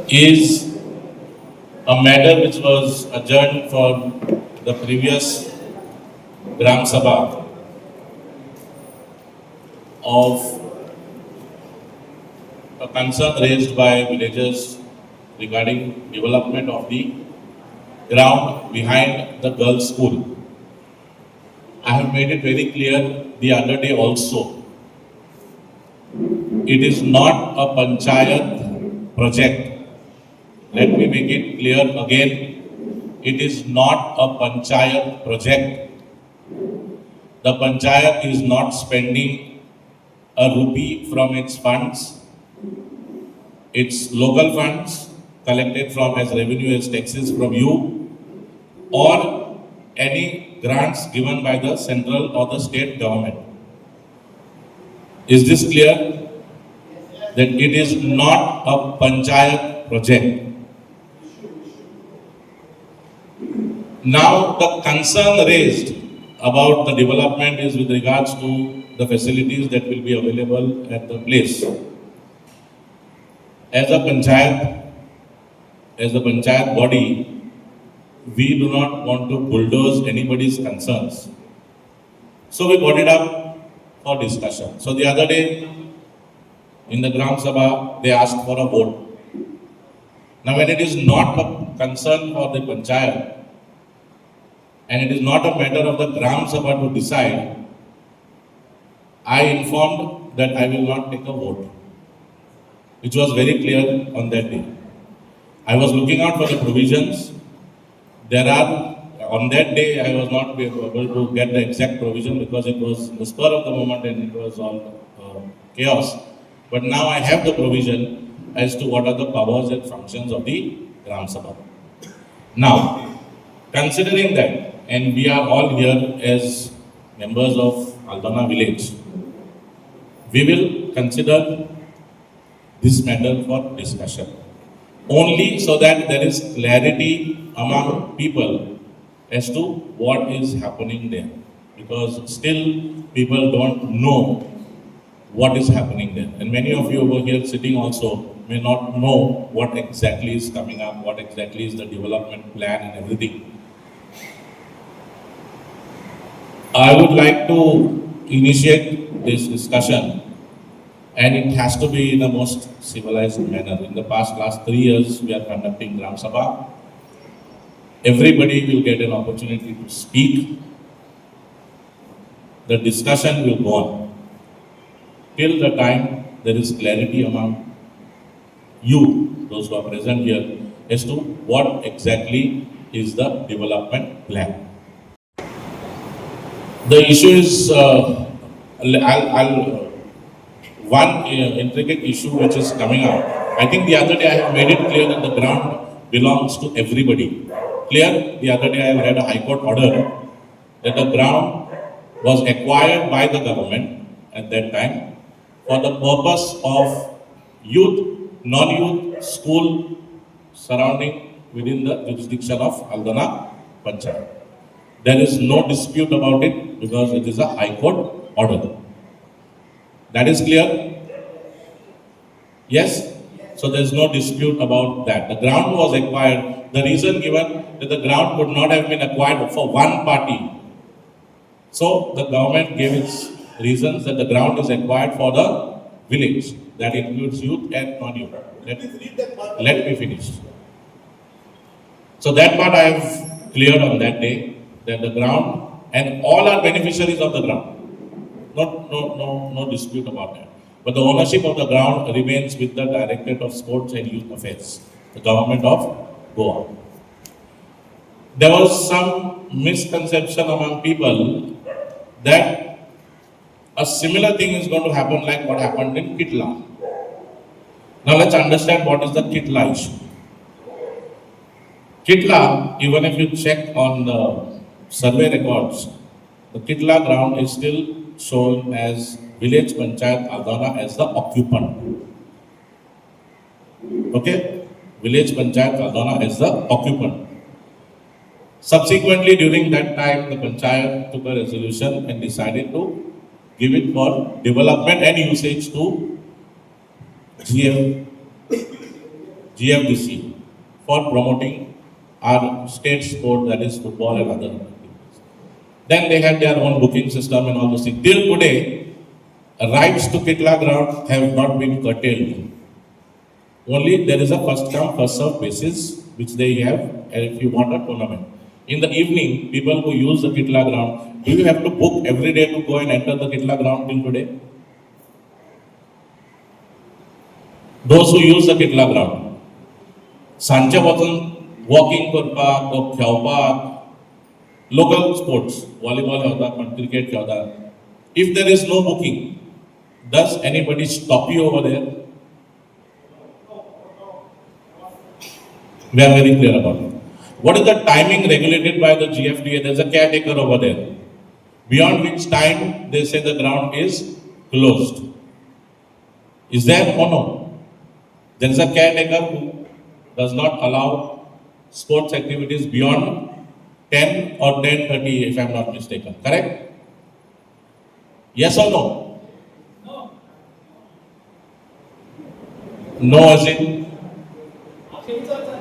is a matter which was adjourned for the previous Gram Sabha of a concern raised by villagers regarding development of the ground behind the girls' school. I have made it very clear the other day also. It is not a panchayat project. Let me make it clear again. It is not a panchayat project. The panchayat is not spending a rupee from its funds. It's local funds collected from as revenue as taxes from you or any grants given by the central or the state government. Is this clear? That it is not a panchayat project. Now the concern raised about the development is with regards to the facilities that will be available at the place. As a panchayat body, we do not want to bulldoze anybody's concerns. So we brought it up for discussion. So the other day, in the Gram Sabha, they asked for a vote. Now when it is not a concern for the panchayat, and it is not a matter of the Gram Sabha to decide, I informed that I will not take a vote, which was very clear on that day. I was looking out for the provisions. On that day, I was not able to get the exact provision because it was the spur of the moment and it was all chaos. But now I have the provision as to what are the powers and functions of the Gram Sabha. Now, considering that, and we are all here as members of Aldana village, we will consider this matter for discussion. Only so that there is clarity among people as to what is happening there. Because still people don't know what is happening there. And many of you over here sitting also may not know what exactly is coming up, what exactly is the development plan and everything. I would like to initiate this discussion, and it has to be in the most civilized manner. In the last 3 years, we are conducting Gram Sabha. Everybody will get an opportunity to speak. The discussion will go on till the time there is clarity among you, those who are present here, as to what exactly is the development plan. The issue is, one intricate issue which is coming up. I think the other day I have made it clear that the ground belongs to everybody. Clear? The other day I have read a High Court order that the ground was acquired by the government at that time for the purpose of youth, non-youth school surrounding within the jurisdiction of Aldana Panchayat. There is no dispute about it because it is a High Court order. That is clear? Yes? So there is no dispute about that. The ground was acquired. The reason given that the ground could not have been acquired for one party. So the government gave its reasons that the ground is acquired for the village. That includes youth and non-youth. Let me finish. So that part I have cleared on that day, that the ground and all are beneficiaries of the ground. No dispute about that. But the ownership of the ground remains with the Directorate of Sports and Youth Affairs, the government of Goa. There was some misconception among people that a similar thing is going to happen like what happened in Kitla. Now let's understand what is the Kitla issue. Kitla, even if you check on the survey records, the Kitla ground is still shown as Village Panchayat Aldana as the occupant. Okay? Village Panchayat Aldana as the occupant. Subsequently, during that time, the Panchayat took a resolution and decided to give it for development and usage to GM GFDC for promoting our state sport, that is football and other activities. Then they had their own booking system and all those things. Till today, rights to Kitla ground have not been curtailed. Only there is a first come, first served basis which they have, and if you want a tournament. In the evening, people who use the Kitla ground, do you have to book every day to go and enter the Kitla ground till today? Those who use the Kitla ground, सांचे वचून walking करपाक वा खेळपाक local sports volleyball खेळतात पण cricket खेळतात if there is no booking does anybody stop you over there we are very clear about it what is the timing regulated by the GFDA there is a caretaker over there beyond which time they say the ground is closed. Is there or no? There is a caretaker who does not allow sports activities beyond 10 or 10:30 if I am not mistaken. Correct? Yes or no? No as in?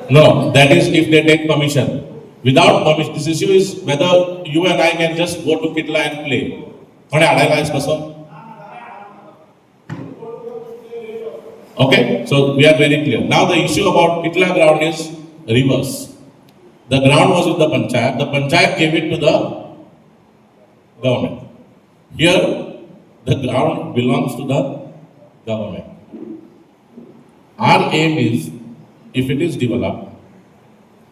No, that is if they take permission. Without permission, this issue is whether you and I can just go to Kitla and play. Thode adayla is kaso? Okay, so we are very clear. Now the issue about Kitla ground is reverse. The ground was with the panchayat. The panchayat gave it to the government. Here, the ground belongs to the government. Our aim is, if it is developed,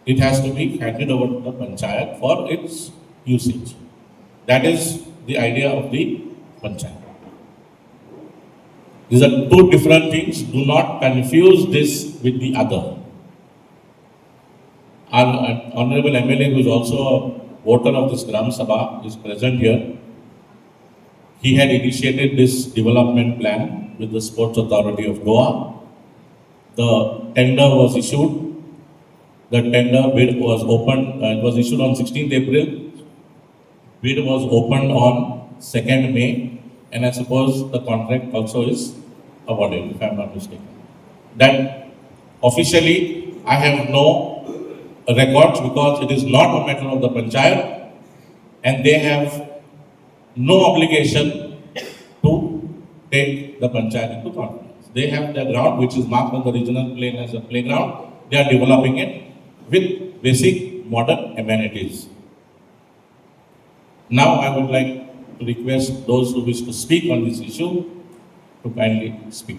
it has to be handed over to the panchayat for its usage. That is the idea of the panchayat. These are two different things. Do not confuse this with the other. Our Honorable MLA, who is also a voter of this Gram Sabha, is present here. He had initiated this development plan with the Sports Authority of Goa. The tender was issued. The tender bid was opened, it was issued on 16th April. Bid was opened on 2nd May, and I suppose the contract also is awarded, if I am not mistaken. That officially I have no records because it is not a matter of the panchayat, and they have no obligation to take the panchayat into confidence. They have their ground, which is marked on the regional plane as a playground. They are developing it with basic modern amenities. Now I would like to request those who wish to speak on this issue to kindly speak.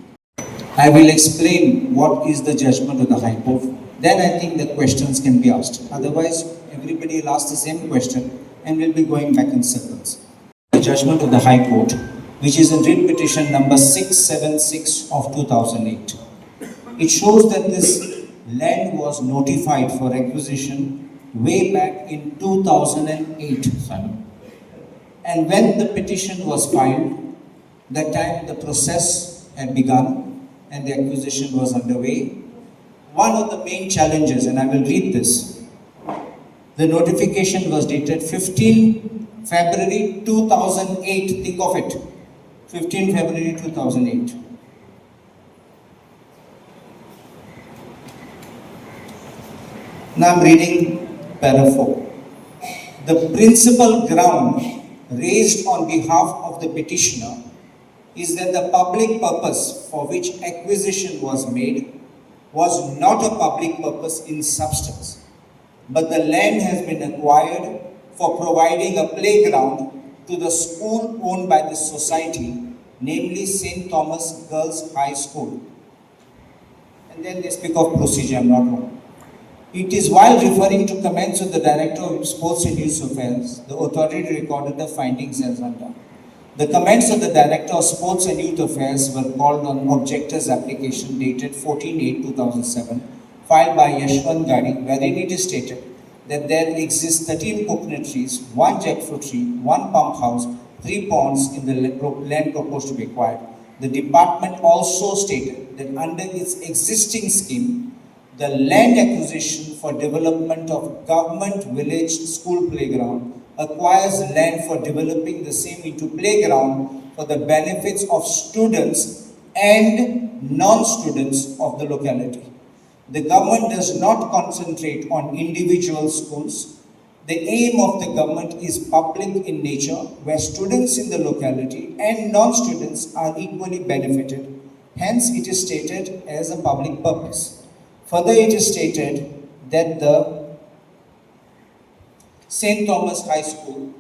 I will explain what is the judgment of the High Court. Then I think the questions can be asked. Otherwise, everybody will ask the same question and we'll be going back in circles. The judgment of the High Court, which is in writ petition number 676 of 2008. It shows that this land was notified for acquisition way back in 2008. And when the petition was filed, that time the process had begun and the acquisition was underway. One of the main challenges, and I will read this, the notification was dated 15 February 2008. Think of it, 15 February 2008. Now I am reading para 4. The principal ground raised on behalf of the petitioner is that the public purpose for which acquisition was made was not a public purpose in substance, but the land has been acquired for providing a playground to the school owned by the society, namely St. Thomas Girls High School. And then they speak of procedure, I am not wrong. It is while referring to comments of the Director of Sports and Youth Affairs, the authority recorded the findings as under. The comments of the Director of Sports and Youth Affairs were called on objector's application dated 14/8/2007, filed by Yashwant Gadi, wherein it is stated that there exist 13 coconut trees, 1 jackfruit tree, 1 pump house, 3 ponds in the land proposed to be acquired. The department also stated that under its existing scheme, the land acquisition for development of government village school playground acquires land for developing the same into playground for the benefits of students and non-students of the locality. The government does not concentrate on individual schools. The aim of the government is public in nature, where students in the locality and non-students are equally benefited. Hence, it is stated as a public purpose. Further, it is stated that the St. Thomas High School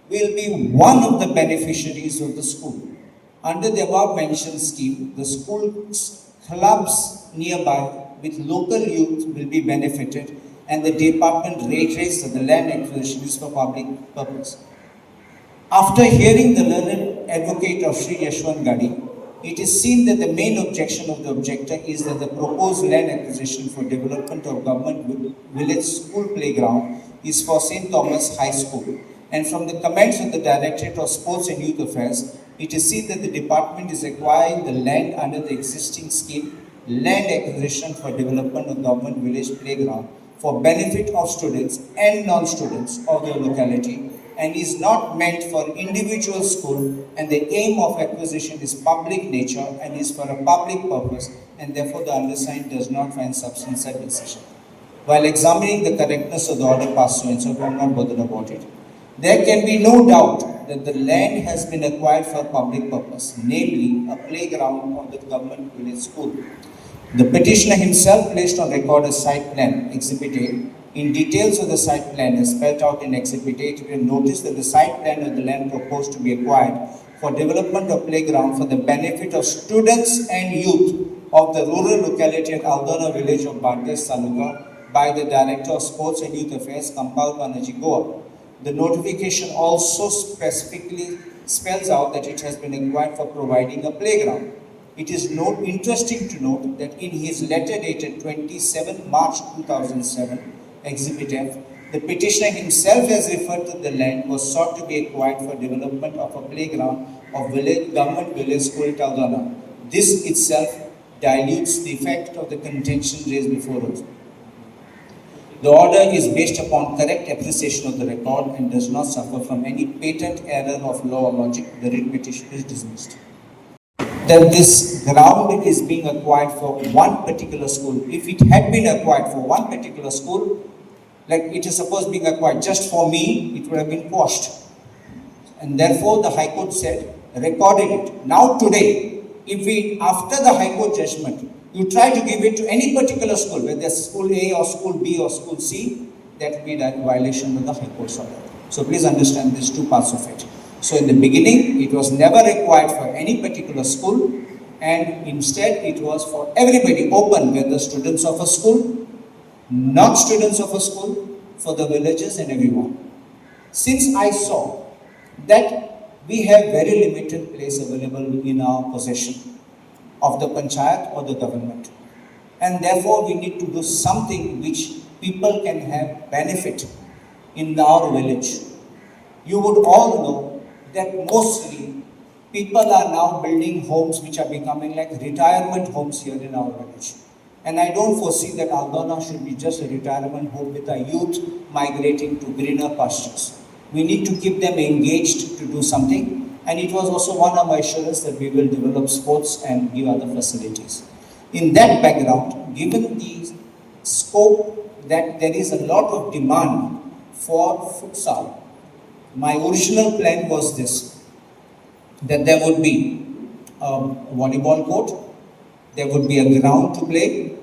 will be one of the beneficiaries of the school. Under the above mentioned scheme, the school's clubs nearby with local youth will be benefited, and the department reiterates that the land acquisition is for public purpose. After hearing the learned advocate of Sri Yashwant Gadi, it is seen that the main objection of the objector is that the proposed land acquisition for development of government village school playground is for St. Thomas High School. And from the comments of the Directorate of Sports and Youth Affairs, it is seen that the department is acquiring the land under the existing scheme, land acquisition for development of government village playground for benefit of students and non-students of the locality, and is not meant for individual school, and the aim of acquisition is public nature and is for a public purpose, and therefore the undersigned does not find substance at decision. While examining the correctness of the order passed, so and so, I am not bothered about it. There can be no doubt that the land has been acquired for public purpose, namely a playground of the government village school. The petitioner himself placed on record a site plan, Exhibit A. In details of the site plan as spelled out in Exhibit A, it will notice that the site plan of the land proposed to be acquired for development of playground for the benefit of students and youth of the rural locality at Aldona village of Bardes Taluka by the Director of Sports and Youth Affairs, Kampal Panaji, Goa. The notification also specifically spells out that it has been acquired for providing a playground. It is interesting to note that in his letter dated 27 March 2007, Exhibit F, the petitioner himself has referred to the land was sought to be acquired for development of a playground of government village school at Aldona. This itself dilutes the effect of the contention raised before us. The order is based upon correct appreciation of the record and does not suffer from any patent error of law or logic. The writ petition is dismissed. That this ground is being acquired for one particular school. If it had been acquired for one particular school, like it is supposed being acquired just for me, it would have been quashed. And therefore the High Court said, recorded it. Now today, if we, after the High Court judgment, you try to give it to any particular school, whether it's school A or school B or school C, that would be a violation of the High Court's order. So please understand these two parts of it. So in the beginning, it was never required for any particular school, and instead it was for everybody, open, whether students of a school, not students of a school, for the villages and everyone. Since I saw that we have very limited place available in our possession of the panchayat or the government, and therefore we need to do something which people can have benefit in our village. You would all know that mostly people are now building homes which are becoming like retirement homes here in our village. And I don't foresee that Aldona should be just a retirement home with our youth migrating to greener pastures. We need to keep them engaged to do something. And it was also one of my assurance that we will develop sports and give other facilities. In that background, given the scope that there is a lot of demand for futsal, my original plan was this, that there would be a volleyball court, there would be a ground to play,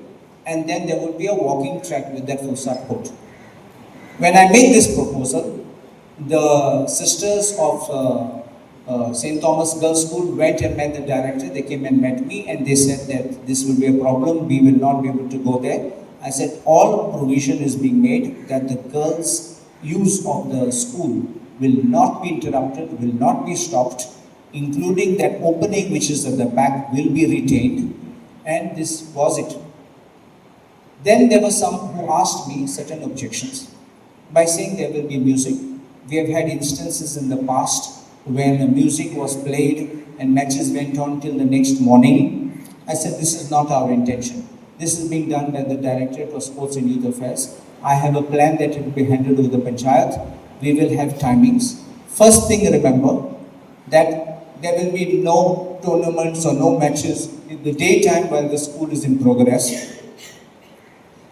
and then there would be a walking track with that futsal court. When I made this proposal, the sisters of St. Thomas Girls' School went and met the director. They came and met me, and they said that this will be a problem, we will not be able to go there. I said all provision is being made that the girls' use of the school will not be interrupted, will not be stopped, including that opening which is at the back will be retained, and this was it. Then there were some who asked me certain objections by saying there will be music. We have had instances in the past when the music was played and matches went on till the next morning. I said this is not our intention. This is being done by the Directorate of Sports and Youth Affairs. I have a plan that it will be handled with the panchayat. We will have timings. First thing, remember that there will be no tournaments or no matches in the daytime while the school is in progress.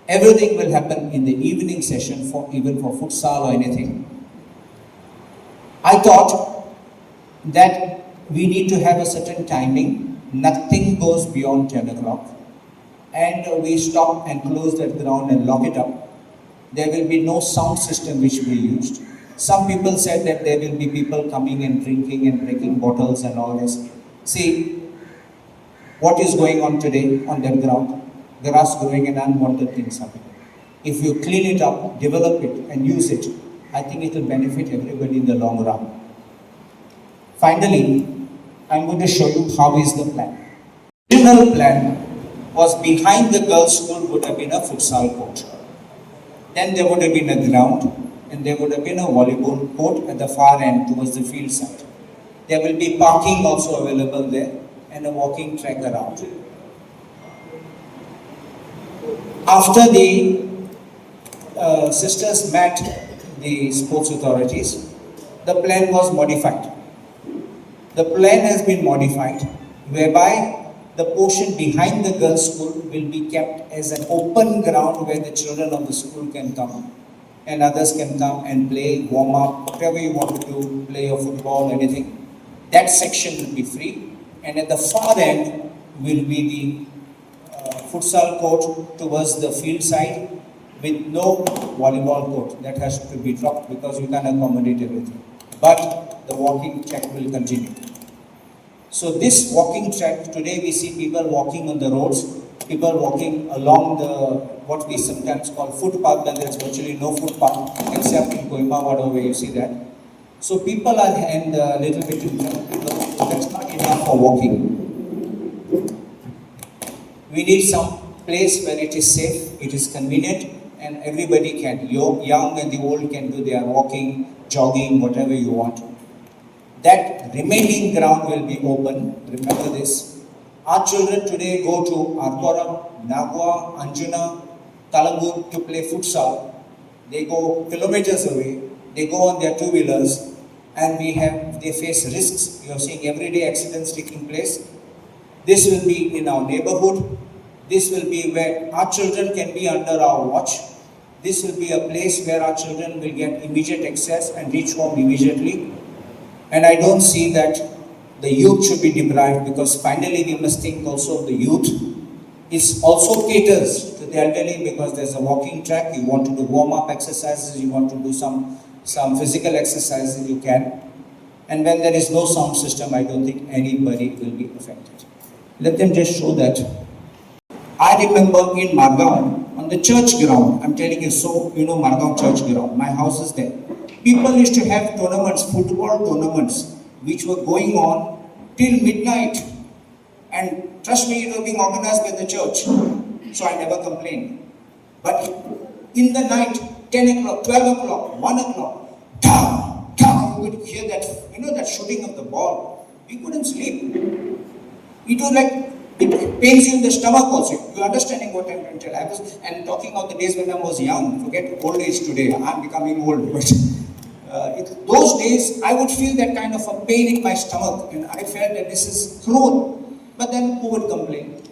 Everything will happen in the evening session for even for futsal or anything. I thought that we need to have a certain timing. Nothing goes beyond 10 o'clock. And we stop and close that ground and lock it up. There will be no sound system which will be used. Some people said that there will be people coming and drinking and breaking bottles and all this. See, what is going on today on that ground? Grass growing and unwanted things happening. If you clean it up, develop it and use it, I think it will benefit everybody in the long run. Finally, I'm going to show you how is the plan. The original plan was behind the girls' school would have been a futsal court. Then there would have been a ground and there would have been a volleyball court at the far end towards the field side. There will be parking also available there and a walking track around. After the sisters met the sports authorities, the plan was modified. The plan has been modified whereby the portion behind the girls' school will be kept as an open ground where the children of the school can come and others can come and play, warm up, whatever you want to do, play your football, anything. That section will be free, and at the far end will be the futsal court towards the field side with no volleyball court. That has to be dropped because you can't accommodate everything. But the walking track will continue. So this walking track, today we see people walking on the roads, people walking along the, what we sometimes call footpath, but there's virtually no footpath except in Kohima, where you see that. So people are and a little bit in front, that's not enough for walking. We need some place where it is safe, it is convenient, and everybody can, young and the old can do their walking, jogging, whatever you want. That remaining ground will be open. Remember this. Our children today go to Arkoram, Nagwa, Anjuna, Kalangur to play futsal. They go kilometers away. They go on their two-wheelers and they face risks. You are seeing everyday accidents taking place. This will be in our neighborhood. This will be where our children can be under our watch. This will be a place where our children will get immediate access and reach home immediately. And I don't see that the youth should be deprived, because finally we must think also of the youth. It also caters to the elderly because there's a walking track. You want to do warm-up exercises, you want to do some physical exercises, you can. And when there is no sound system, I don't think anybody will be affected. Let them just show that. I remember in Margaon, on the church ground, I'm telling you, so you know Margaon church ground, my house is there. People used to have tournaments, football tournaments, which were going on till midnight. And trust me, it was being organized by the church. So I never complained. But in the night, 10 o'clock, 12 o'clock, 1 o'clock, ta, ta, you could hear that, that shooting of the ball. We couldn't sleep. It was like, it pains you in the stomach also. You're understanding what I'm trying to tell. And talking of the days when I was young, forget old age today, I'm becoming old. But those days, I would feel that kind of a pain in my stomach, and I felt that this is cruel. But then who would complain?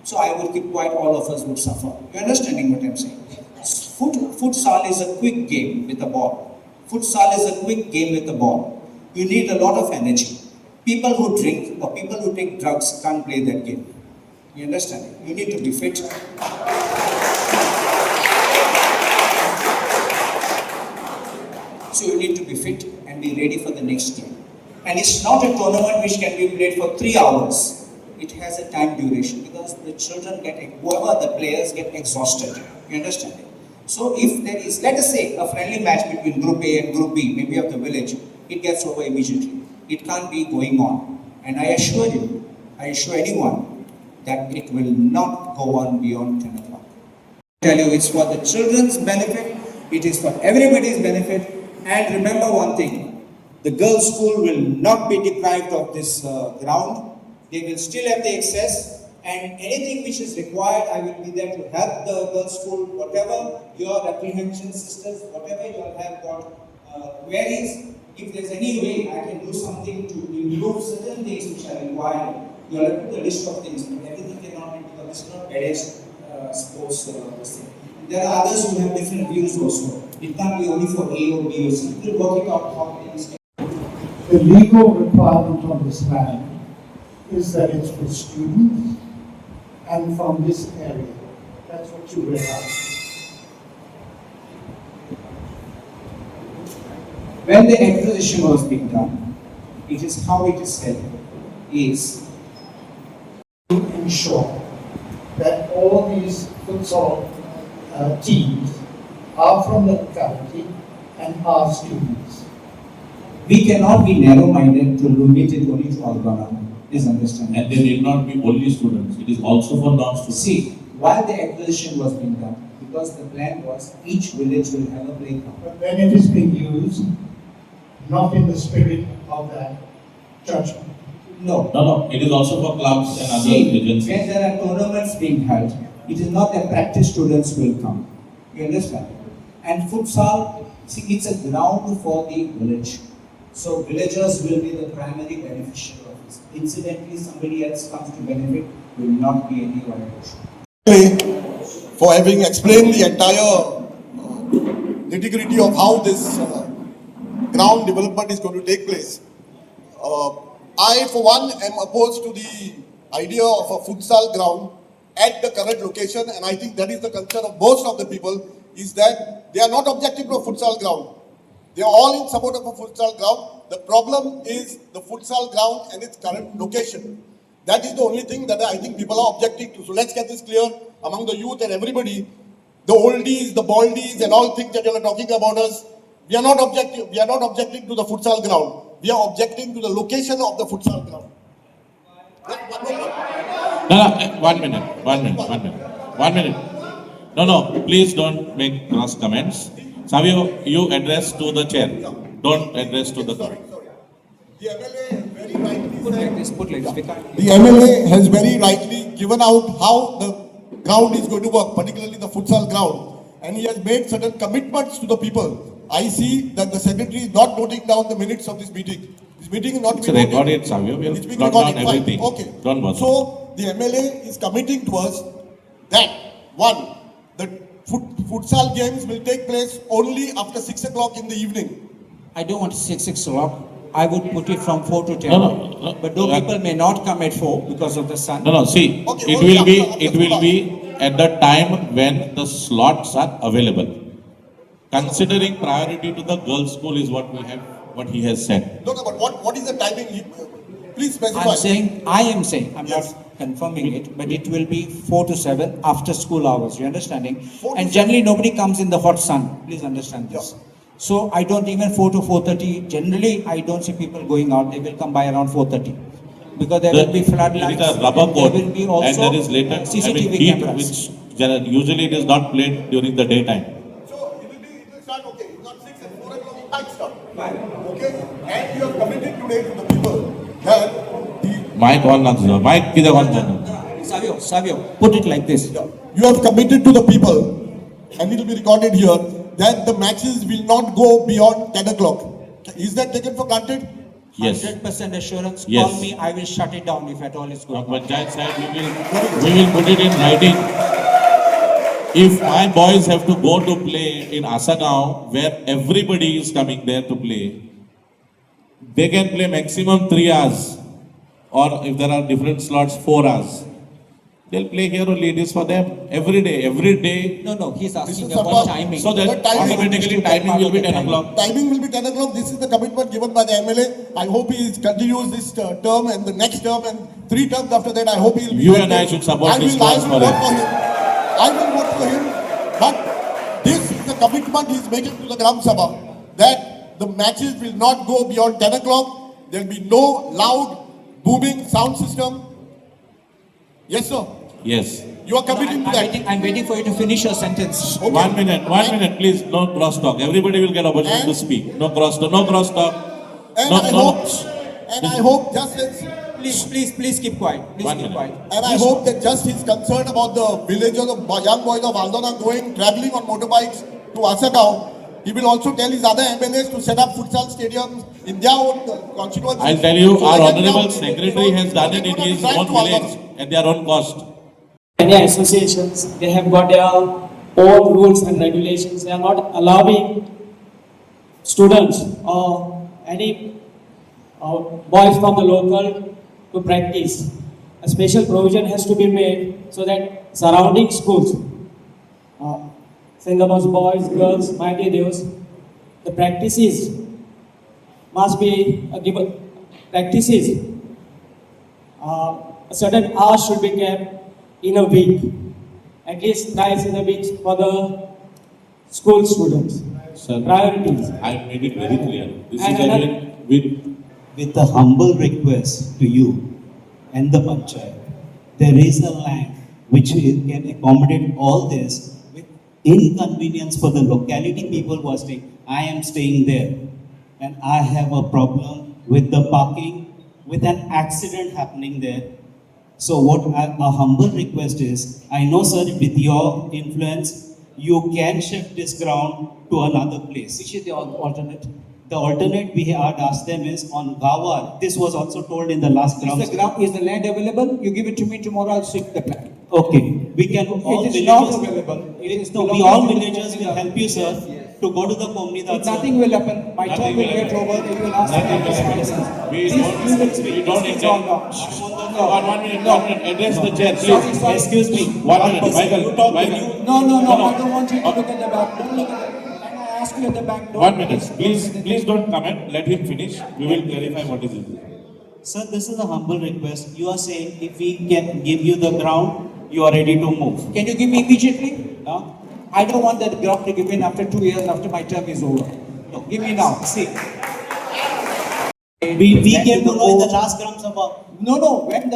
So I would keep quiet, all of us would suffer. You're understanding what I'm saying? Futsal is a quick game with a ball. Futsal is a quick game with a ball. You need a lot of energy. People who drink or people who take drugs can't play that game. You understand? You need to be fit. So you need to be fit and be ready for the next game. And it's not a tournament which can be played for 3 hours. It has a time duration because the children whoever the players get exhausted. You understand? So if there is, let us say, a friendly match between Group A and Group B, maybe of the village, it gets over immediately. It can't be going on. And I assure anyone that it will not go on beyond 10 o'clock. I tell you, it's for the children's benefit, it is for everybody's benefit. And remember one thing, the girls' school will not be deprived of this ground. They will still have the access, and anything which is required, I will be there to help the girls' school, whatever your apprehension, sisters, whatever you all have got queries. If there's any way I can do something to improve certain things which are required, you will put the list of things, but everything cannot be because it's not various sports thing. There are others who have different views also. It can't be only for A or B or C. We'll work it out how it is. The legal requirement on this land is that it's for students and from this area. That's what you read out. When the acquisition was being done, it is how it is said is To ensure that all these futsal teams are from the locality and are students. we cannot be narrow-minded to limit it only to Algona. Please understand. And they need not be only students, it is also for non-students. See, while the acquisition was being done, because the plan was each village will have a playground. But then it is being used not in the spirit of that judgment. No. No, it is also for clubs and other See, agencies. when there are tournaments being held, it is not that practice students will come. You understand? And futsal, see, it's a ground for the village. So villagers will be the primary beneficiary of this. Incidentally, somebody else comes to benefit, will not be any violation. For having explained the entire nitty-gritty of how this ground development is going to take place. I, for one, am opposed to the idea of a futsal ground at the current location, and I think that is the concern of most of the people, is that they are not objective to a futsal ground. They are all in support of a futsal ground. The problem is the futsal ground and its current location. That is the only thing that I think people are objecting to. So let's get this clear among the youth and everybody. The oldies, the baldies, and all things that you are talking about us. We are not objecting. We are not objecting to the futsal ground. We are objecting to the location of the futsal ground. No, 1 minute. 1 minute. No, please don't make cross comments. Savio, you address to the chair. Don't address to the Sorry. The MLA very rightly said. Put like this. We can't. The MLA has very rightly given out how the ground is going to work, particularly the futsal ground, and he has made certain commitments to the people. I see that the secretary is not noting down the minutes of this meeting. This meeting is not It's being recorded, Savio. We'll It's being plot recorded. down Fine. everything. Okay. Don't bother. So the MLA is committing to us that one, the futsal games will take place only after 6 o'clock in the evening. I don't want to say 6 o'clock. I would put it from 4 to 10. No. But though people may not come at 4 because of the sun. No, see, Okay, it only will be, after it will school be at the time when the slots are available. Considering priority to the girls' school is what we have, what he has said. No, but what is the timing? Please specify. I am saying, I'm Yes. not confirming it, but it will be 4 to 7 after school hours, you understanding? 4 to And 7. generally nobody comes in the hot sun, please understand this. Yeah. So I don't even 4 to 4:30, generally I don't see people going out, they will come by around 4:30. Because there will be floodlights. It is a rubber and coat There will be and also there is later CCTV heat, cameras. which usually it is not played during the daytime. So it will start, okay, it's not 6 and 4 o'clock, it might start. Okay? And you have committed today to the people that the, Mike on Mike किधर on जाना? Savio, put it like this. you have committed to the people, and it will be recorded here, that the matches will not go beyond 10 o'clock. Is that taken for granted? Yes. 100% assurance, Yes. call me, I will shut it down if at all it's going on. Panchayat said we will put it in writing. If my boys have to go to play in Asagaon, where everybody is coming there to play, they can play maximum 3 hours, or if there are different slots, 4 hours. They'll play here only. It is for them every day. Every day. No, he's asking is about about- timing. So that But timing- automatically timing will be 10 o'clock. Timing will be 10 o'clock. This is the commitment given by the MLA. I hope he continues this term and the next term and 3 terms after that. I hope he will be. You and I should support this cause I for will vote him. for him. I will vote for him. But this is the commitment he is making to the Gram Sabha, that the matches will not go beyond 10 o'clock. There will be no loud booming sound system. Yes, sir. Yes. You are committing to that. I'm waiting for you to finish your sentence. Okay. 1 minute, please. No cross talk. Everybody will get opportunity to And- speak. No cross talk. And No, I no, hope, and I hope just as, Please keep quiet. Please 1 keep minute. quiet. and I hope that just his concern about the villagers of young boys of Aldona traveling on motorbikes to Asagaon, he will also tell his other MLAs to set up futsal stadiums in their own constituencies. I'll tell you, So our that honorable now secretary has done it in they his don't own drive to village Aldona. at their own cost. Many associations, they have got their own rules and regulations. They are not allowing students or any boys from the local to practice. A special provision has to be made so that surrounding schools, Singapore boys, girls, mighty deals, the practices must be given. Practices, a certain hours should be kept in a week, at least twice in a week for the school students. Sir, Priorities. I made it very clear. This And is another- again with With a humble request to you and the panchayat, there is a land which can accommodate all this with inconvenience for the locality people who are staying. I am staying there and I have a problem with the parking, with an accident happening there. So a humble request is, I know sir, with your influence, you can shift this ground to another place. Which is the alternate? The alternate we had asked them is on Gawar. This was also told in the last ground. Is the land available? You give it to me tomorrow, I'll shift the plan. Okay, we can all It is not villagers. available. It is No, we belongs all to the villagers will Komnida. help you, sir, to go to the Komnida. Nothing will happen. My Nothing term will will get happen. over. They will ask me Nothing for will happen. citizens. We Please, don't- you will we speak. don't It's intend- all wrong. One minute, address the chair, Sorry, please. sorry. Excuse me. One minute, Michael, You talk when Michael. you. No, No, no. I don't want you to look at the back. Don't look at the back. And I ask you at the back. Don't 1 minute, please don't comment. Let him finish. We will clarify what is it. Sir, this is a humble request. You are saying if we can give you the ground, you are ready to move. Can you give me immediately? Huh? I don't want that ground to give in after 2 years after my term is over. No, give me now. See. We came to know in the last Gram Sabha. No. When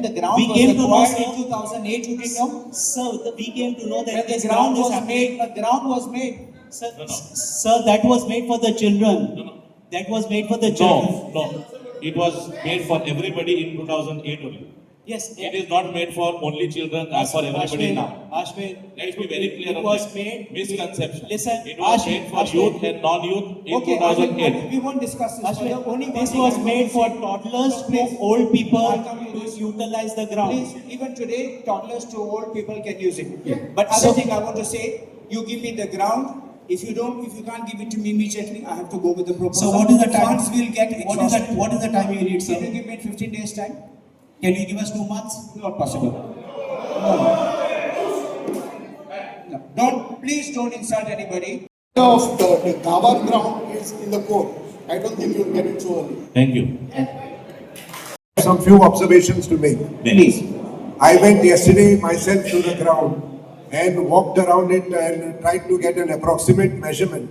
the ground We was came to know, acquired sir. in 2008, you didn't know. Sir, we came to know When that the this ground ground is was happening. made, the ground was made. Sir, No, no. sir, that was made for the children. That was made for the children. No. It was made for everybody in 2008 only. Yes. It is not made for only children or for everybody Ashwin, now. Ashwin, Let's be very clear it on was this. made. Misconception. Listen, It was Ashwin, made for Ashwin. youth and non-youth in Okay, 2008. we won't discuss this Ashwin, further. Only one this thing was I want made to for say. toddlers No, to please. old people I'll come to to this. utilize the ground. Please, even today, toddlers to old people can use it. But other So- thing I want to say, you give me the ground. If you can't give it to me immediately, I have to go with the proposal. So what is the time? Funds will get exhausted. What is the time you need, Can you sir? give me 15 days time? Can you give us 2 months? Not possible. No. Please don't insult anybody. Of the Gawar ground is in the court. I don't think you'll get it so early. Thank you. Some few observations to make. Please. I went yesterday myself to the ground and walked around it and tried to get an approximate measurement.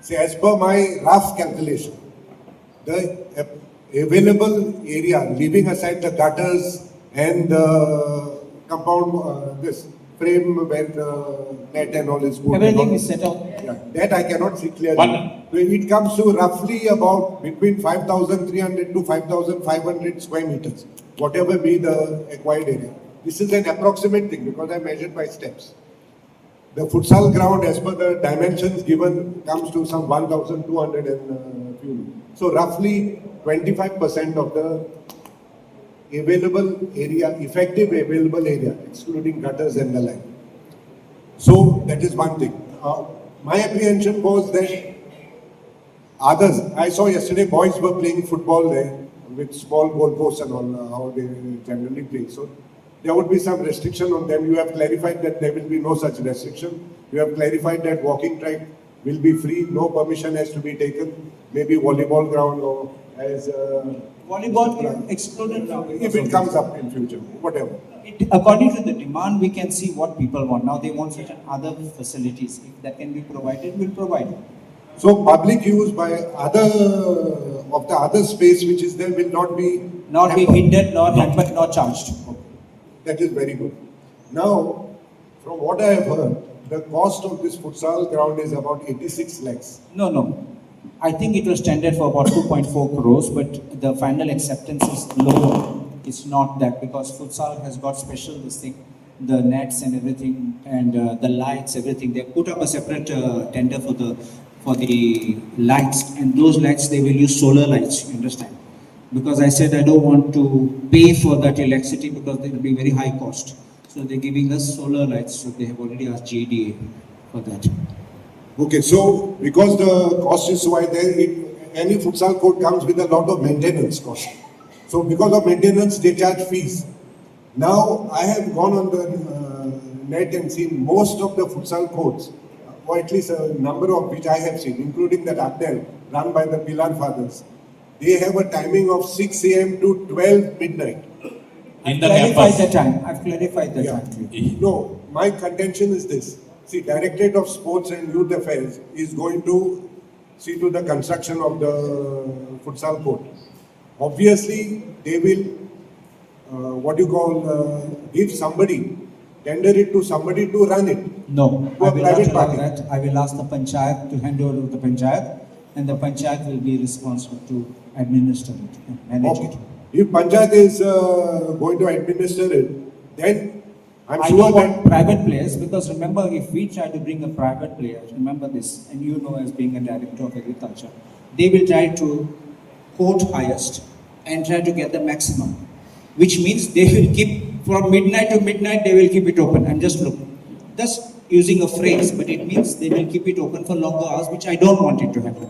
See, as per my rough calculation, the available area, leaving aside the gutters and the compound, this frame where the net and all is put. Everything is set out. Yeah, that I cannot see clearly. One. So it comes to roughly about between 5,300 to 5,500 square meters, whatever be the acquired area. This is an approximate thing because I measured by steps. The futsal ground, as per the dimensions given, comes to some 1,200 and few. So roughly 25% of the available area, effective available area, excluding gutters and the like. So that is one thing. My apprehension was that others, I saw yesterday boys were playing football there with small goalposts and all, how they generally play. So there would be some restriction on them. You have clarified that there will be no such restriction. You have clarified that walking track will be free, no permission has to be taken. Maybe volleyball ground or as Volleyball excluded now. if it comes up in future, whatever. According to the demand, we can see what people want. Now they want certain other facilities. If that can be provided, we'll provide it. So public use by other space which is there will not be Not be hampered. hindered, nor hampered, nor charged. That is very good. Now, from what I have heard, the cost of this futsal ground is about 86 lakhs. No. I think it was tendered for about 2.4 crores, but the final acceptance is lower. It's not that because futsal has got special this thing, the nets and everything, and the lights, everything. They put up a separate tender for the lights, and those lights they will use solar lights. You understand? Because I said I don't want to pay for that electricity because there will be very high cost. So they're giving us solar lights, so they have already asked JDA for that. Okay, so because the cost is so high there, any futsal court comes with a lot of maintenance cost. So because of maintenance, they charge fees. Now, I have gone on the net and seen most of the futsal courts, or at least a number of which I have seen, including the Abdel, run by the Pilar fathers. They have a timing of 6 a.m. to 12 midnight. In I've the clarified campus. the time. I've clarified the Yeah. time. No, my contention is this. See, Directorate of Sports and Youth Affairs is going to see to the construction of the futsal court. Obviously, they will, give somebody, tender it to somebody to run it. No, To I a will not private allow party. that. I will ask the panchayat to hand over to the panchayat, and the panchayat will be responsible to administer it and manage Okay. it. If Panchayat is going to administer it, then I'm I sure don't that want private players, because remember, if we try to bring a private player, remember this, and you know as being a director of agriculture, they will try to quote highest and try to get the maximum, which means they will keep from midnight to midnight, they will keep it open. And just look, just using a phrase, but it means they will keep it open for longer hours, which I don't want it to happen.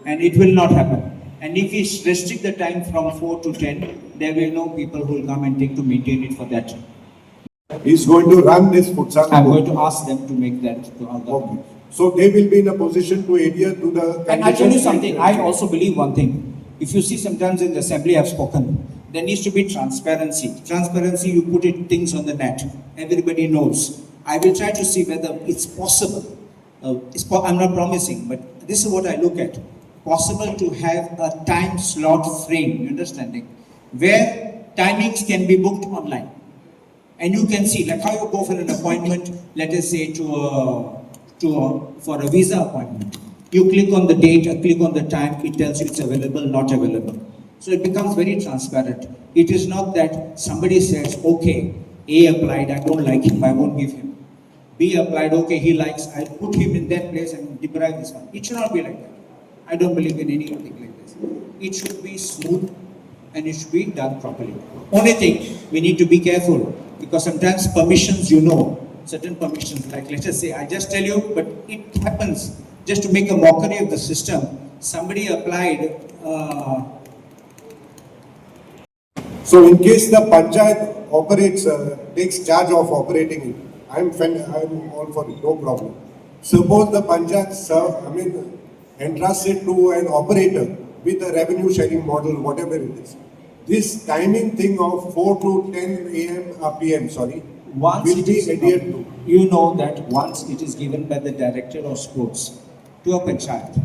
And it will not happen. And if we restrict the time from 4 to 10, there will no people who will come and take to maintain it for that. he's going to run this futsal I'm court. going to ask them to make that to our Okay. government. So they will be in a position to adhere to the. And I tell you conditions. something, I also believe one thing. If you see sometimes in the assembly I've spoken, there needs to be transparency. Transparency, you put it things on the net. Everybody knows. I will try to see whether it's possible. I'm not promising, but this is what I look at. Possible to have a time slot frame, you understanding? Where timings can be booked online. And you can see, like how you go for an appointment, let us say for a visa appointment. You click on the date, click on the time, it tells you it's available, not available. So it becomes very transparent. It is not that somebody says, okay, A applied, I don't like him, I won't give him. B applied, okay, he likes, I'll put him in that place and deprive this one. It should not be like that. I don't believe in anything like this. It should be smooth and it should be done properly. Only thing, we need to be careful, because sometimes permissions, certain permissions, like let us say, I just tell you, but it happens, just to make a mockery of the system. Somebody applied, So in case the Panchayat operates, takes charge of operating it, I'm all for it, no problem. Suppose the Panchayat entrusts it to an operator with a revenue sharing model, whatever it is. This timing thing of 4 to 10 a.m. PM, once will it be is, adhered to. you know that once it is given by the director of sports to a panchayat,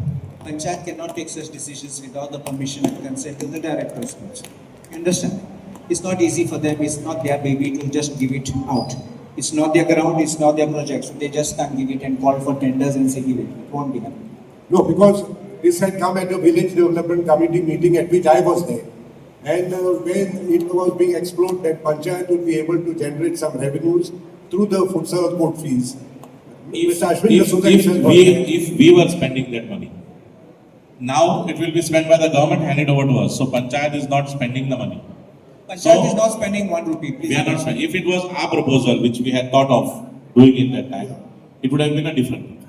panchayat cannot take such decisions without the permission and consent of the director of sports. You understand? It's not easy for them, it's not their baby to just give it out. It's not their ground, it's not their project, so they just can't give it and call for tenders and say give it. It won't be happening. No, because this had come at a village development committee meeting at which I was there. And when it was being explored that Panchayat would be able to generate some revenues through the futsal court fees. If, Mr. Ashwin D'Souza himself was there. if we were spending that money, now it will be spent by the government, hand it over to us. So Panchayat is not spending the money. Panchayat is not spending 1 rupee, please. We are not spending. If it was our proposal, which we had thought of doing in that time, it would have been a different thing.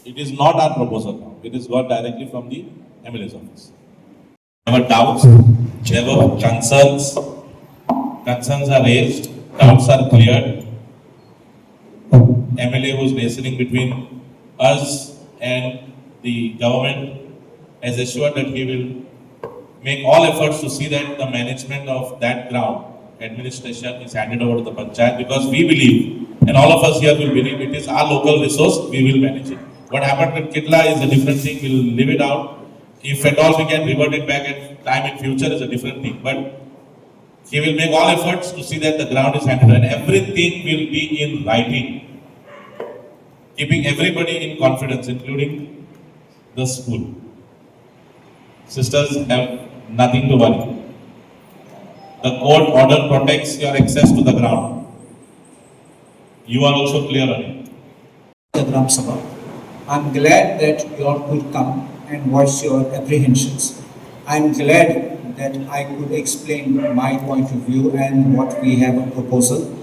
It is not our proposal now. It is got directly from the MLA's office. There were doubts, there were concerns. Concerns are raised, doubts are cleared. MLA was listening between us and the government has assured that he will make all efforts to see that the management of that ground, administration is handed over to the panchayat, because we believe, and all of us here will believe, it is our local resource, we will manage it. What happened with Kitla is a different thing, we will leave it out. If at all we can revert it back at time in future is a different thing, but he will make all efforts to see that the ground is handled and everything will be in writing, keeping everybody in confidence, including the school. Sisters have nothing to worry. The court order protects your access to the ground. You are also clear on it. The Gram Sabha. I'm glad that you all could come and voice your apprehensions. I'm glad that I could explain my point of view and what we have a proposal.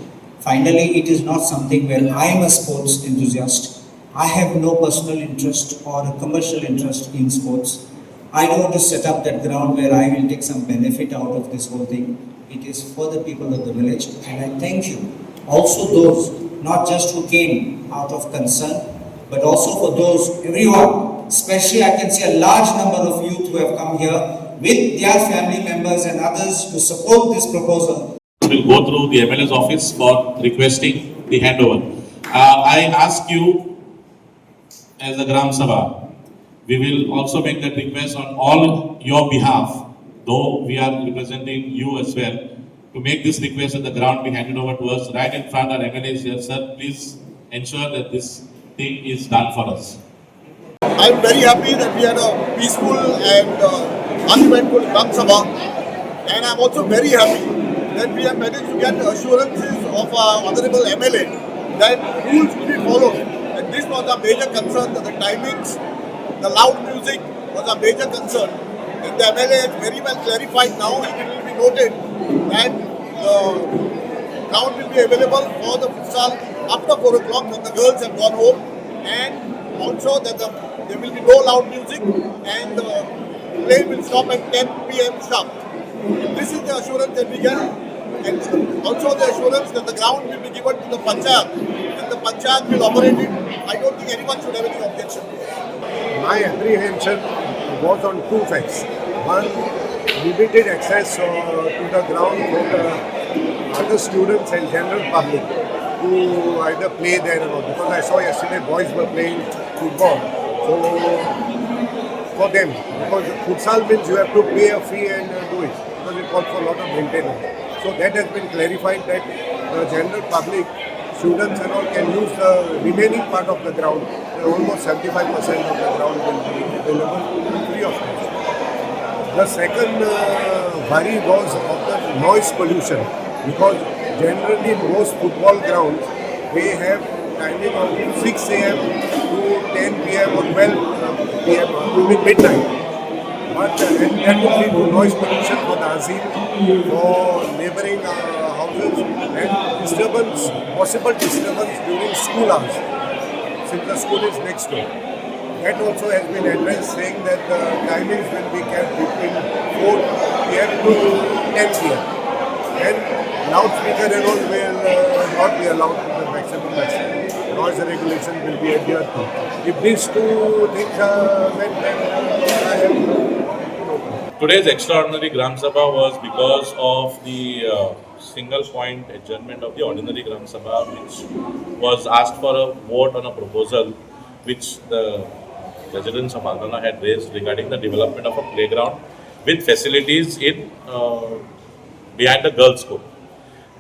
Finally, it is not something where I am a sports enthusiast. I have no personal interest or a commercial interest in sports. I don't want to set up that ground where I will take some benefit out of this whole thing. It is for the people of the village, and I thank you. Also those, not just who came out of concern, but also for those, everyone, especially I can see a large number of youth who have come here with their family members and others to support this proposal. Will go through the MLA's office for requesting the handover. I ask you as a Gram Sabha, we will also make that request on all your behalf, though we are representing you as well, to make this request that the ground be handed over to us right in front of our MLAs here. Sir, please ensure that this thing is done for us. I'm very happy that we had a peaceful and uneventful Gram Sabha, and I'm also very happy that we have managed to get assurances of our honorable MLA that rules will be followed. And this was a major concern, that the timings, the loud music was a major concern. And the MLA has very well clarified now, and it will be noted that the ground will be available for the futsal after 4 o'clock when the girls have gone home, and also that there will be no loud music and the play will stop at 10 p.m. sharp. This is the assurance that we get, and also the assurance that the ground will be given to the Panchayat, and the Panchayat will operate it. I don't think anyone should have any objection. My apprehension was on two facts. One, limited access to the ground for the other students and general public to either play there or not. Because I saw yesterday boys were playing football. So for them, because futsal means you have to pay a fee and do it, because it calls for a lot of maintenance. So that has been clarified that the general public, students and all can use the remaining part of the ground. Almost 75% of the ground will be available free of cost. The second worry was of the noise pollution, because generally most football grounds, they have timing of 6 a.m. to 10 p.m. or 12 p.m. to midnight. But and that would lead to noise pollution for the azim, for neighboring houses, and disturbance, possible disturbance during school hours, since the school is next door. That also has been addressed, saying that the timings will be kept between 4 p.m. to 10 p.m. And loudspeaker and all will not be allowed to the maximum. Noise regulation will be adhered to. If these two things are met, then I have Today's extraordinary Gram Sabha was because of the single point adjournment of the ordinary Gram Sabha, which was asked for a vote on a proposal which the residents of Aldana had raised regarding the development of a playground with facilities in behind the girls' school.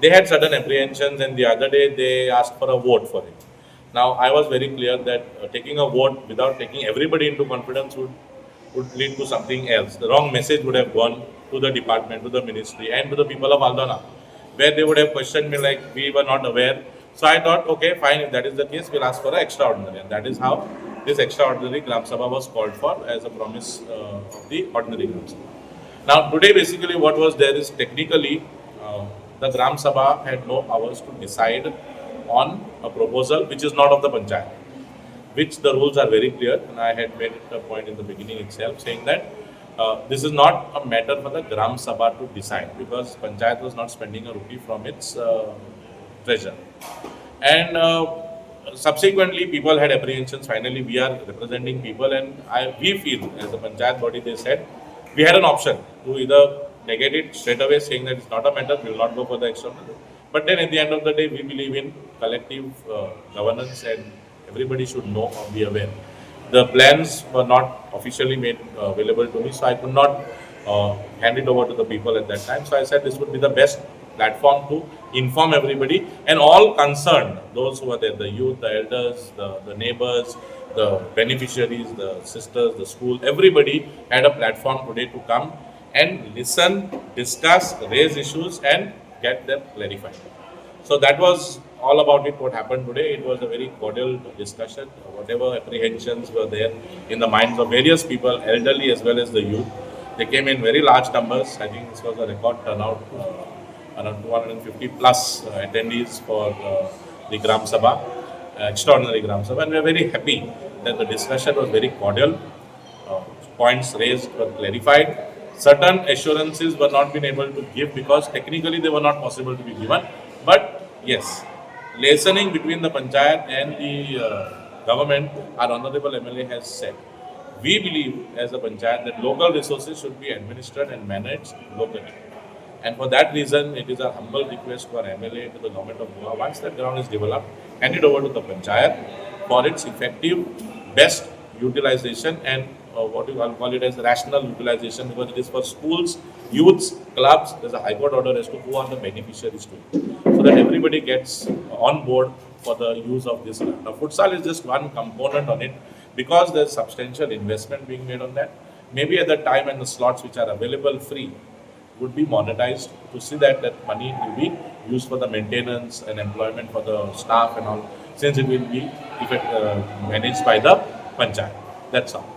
They had certain apprehensions, and the other day they asked for a vote for it. Now, I was very clear that taking a vote without taking everybody into confidence would lead to something else. The wrong message would have gone to the department, to the ministry, and to the people of Aldana, where they would have questioned me like we were not aware. So I thought, okay, fine, if that is the case, we'll ask for an extraordinary. And that is how this extraordinary Gram Sabha was called for as a promise of the ordinary Gram Sabha. Now, today basically what was there is technically the Gram Sabha had no powers to decide on a proposal which is not of the Panchayat, which the rules are very clear, and I had made it a point in the beginning itself saying that this is not a matter for the Gram Sabha to decide, because Panchayat was not spending a rupee from its treasure. And subsequently people had apprehensions. Finally we are representing people, and we feel as a Panchayat body, they said, we had an option to either negate it straight away saying that it's not a matter, we will not go for the external. But then at the end of the day, we believe in collective governance, and everybody should know or be aware. The plans were not officially made available to me, so I could not hand it over to the people at that time. So I said this would be the best platform to inform everybody and all concerned, those who are there, the youth, the elders, the neighbors, the beneficiaries, the sisters, the school, everybody had a platform today to come and listen, discuss, raise issues and get them clarified. So that was all about it, what happened today. It was a very cordial discussion. Whatever apprehensions were there in the minds of various people, elderly as well as the youth, they came in very large numbers. I think this was a record turnout. around 250 plus attendees for the Gram Sabha, extraordinary Gram Sabha, and we are very happy that the discussion was very cordial. Uh, Points raised were clarified. Certain assurances were not been able to give because technically they were not possible to be given. But yes, listening between the panchayat and the government, our honorable MLA has said, we believe as a panchayat that local resources should be administered and managed locally. And for that reason, it is a humble request to our MLA, to the government of Goa, once that ground is developed, hand it over to the panchayat for its effective, best utilization and what you call it as rational utilization, because it is for schools, youths, clubs. There's a high court order as to who are the beneficiaries to it, so that everybody gets on board for the use of this land. Now, futsal is just one component on it because there's substantial investment being made on that. Maybe at the time and the slots which are available free would be monetized to see that that money will be used for the maintenance and employment for the staff and all, since it will be managed by the panchayat. That's all.